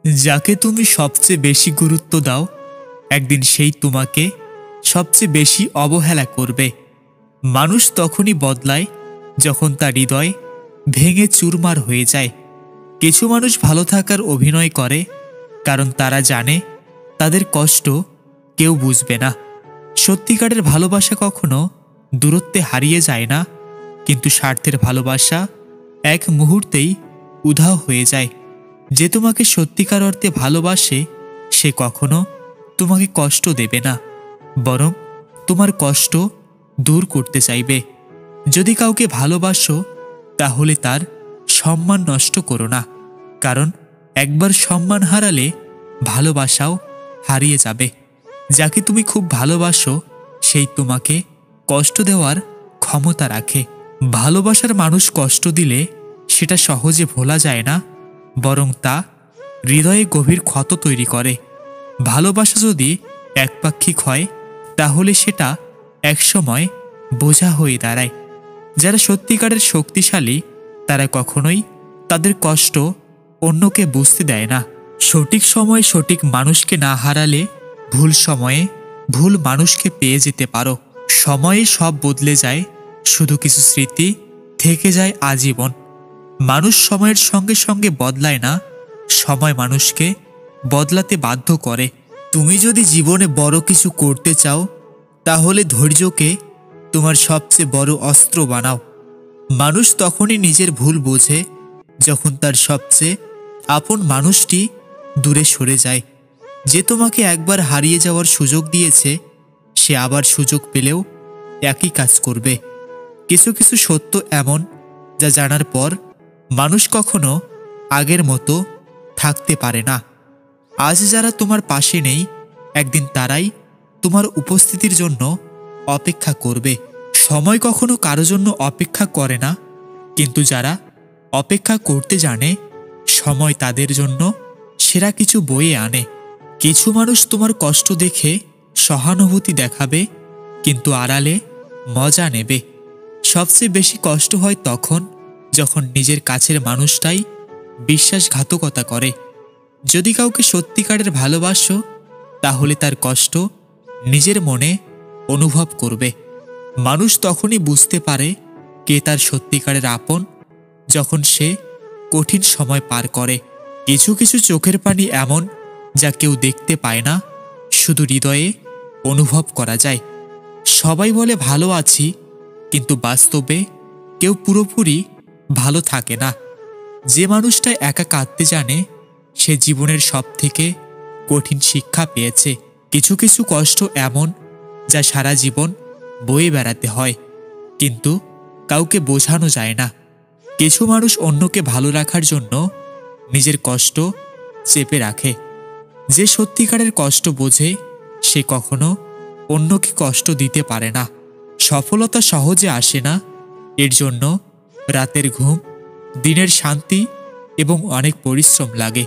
যাকে তুমি সবচেয়ে বেশি গুরুত্ব দাও একদিন সেই তোমাকে সবচেয়ে বেশি অবহেলা করবে। মানুষ তখনই বদলায় যখন তার হৃদয় ভেঙে চুরমার হয়ে যায়। কিছু মানুষ ভালো থাকার অভিনয় করে কারণ তারা জানে তাদের কষ্ট কেউ বুঝবে না। সত্যিকারের ভালোবাসা কখনো দূরত্বে হারিয়ে যায় না, কিন্তু স্বার্থের ভালোবাসা এক মুহূর্তেই উধাও হয়ে যায়। যে তোমাকে সত্যিকার অর্থে ভালোবাসে সে কখনো তোমাকে কষ্ট দেবে না, বরং তোমার কষ্ট দূর করতে চাইবে। যদি কাউকে ভালোবাসো তাহলে তার সম্মান নষ্ট করো না, কারণ একবার সম্মান হারালে ভালোবাসাও হারিয়ে যাবে। যাকে তুমি খুব ভালোবাসো সেই তোমাকে কষ্ট দেওয়ার ক্ষমতা রাখে। ভালোবাসার মানুষ কষ্ট দিলে সেটা সহজে ভোলা যায় না, বরং তা হৃদয়ে গভীর ক্ষত তৈরি করে। ভালোবাসা যদি একপাক্ষিক হয় তাহলে সেটা একসময় বোঝা হয়ে দাঁড়ায়। যারা সত্যিকারের শক্তিশালী তারা কখনোই তাদের কষ্ট অন্যকে বুঝতে দেয় না। সঠিক সময়ে সঠিক মানুষকে না হারালে ভুল সময়ে ভুল মানুষকে পেয়ে যেতে পারো। সময়ে সব বদলে যায়, শুধু কিছু স্মৃতি থেকে যায় আজীবন। মানুষ সময়ের সঙ্গে সঙ্গে বদলায় না, সময় মানুষকে বদলাতে বাধ্য করে। তুমি যদি জীবনে বড় কিছু করতে চাও তাহলে ধৈর্যকে তোমার সবচেয়ে বড় অস্ত্র বানাও। মানুষ তখনই নিজের ভুল বোঝে যখন তার সবচেয়ে আপন মানুষটি দূরে সরে যায়। যে তোমাকে একবার হারিয়ে যাওয়ার সুযোগ দিয়েছে সে আবার সুযোগ পেলেও একই কাজ করবে। কিছু কিছু সত্য এমন যা জানার পর মানুষ কখনো আগের মতো থাকতে পারে না। আজ যারা তোমার পাশে নেই একদিন তারাই তোমার উপস্থিতির জন্য অপেক্ষা করবে। সময় কখনো কারো জন্য অপেক্ষা করে না, কিন্তু যারা অপেক্ষা করতে জানে সময় তাদের জন্য সেরা কিছু বয়ে আনে। কিছু মানুষ তোমার কষ্ট দেখে সহানুভূতি দেখাবে, কিন্তু আড়ালে মজা নেবে। সবচেয়ে বেশি কষ্ট হয় তখন যখন নিজের কাছের মানুষটাই বিশ্বাসঘাতকতা করে। যদি কাউকে সত্যিকারের ভালোবাসো তাহলে তার কষ্ট নিজের মনে অনুভব করবে। মানুষ তখনই বুঝতে পারে কে তার সত্যিকারের আপন, যখন সে কঠিন সময় পার করে। কিছু কিছু চোখের পানি এমন যা কেউ দেখতে পায় না, শুধু হৃদয়ে অনুভব করা যায়। সবাই বলে ভালো আছি, কিন্তু বাস্তবে কেউ পুরোপুরি ভালো থাকে না। যে মানুষটা একা কাঁদতে জানে সে জীবনের সবথেকে কঠিন শিক্ষা পেয়েছে। কিছু কিছু কষ্ট এমন যা সারা জীবন বয়ে বেড়াতে হয়, কিন্তু কাউকে বোঝানো যায় না। কিছু মানুষ অন্যকে ভালো রাখার জন্য নিজের কষ্ট চেপে রাখে। যে সত্যিকারের কষ্ট বোঝে সে কখনো অন্যকে কষ্ট দিতে পারে না। সফলতা সহজে আসে না, এর জন্য রাতের ঘুম, দিনের শান্তি এবং অনেক পরিশ্রম লাগে।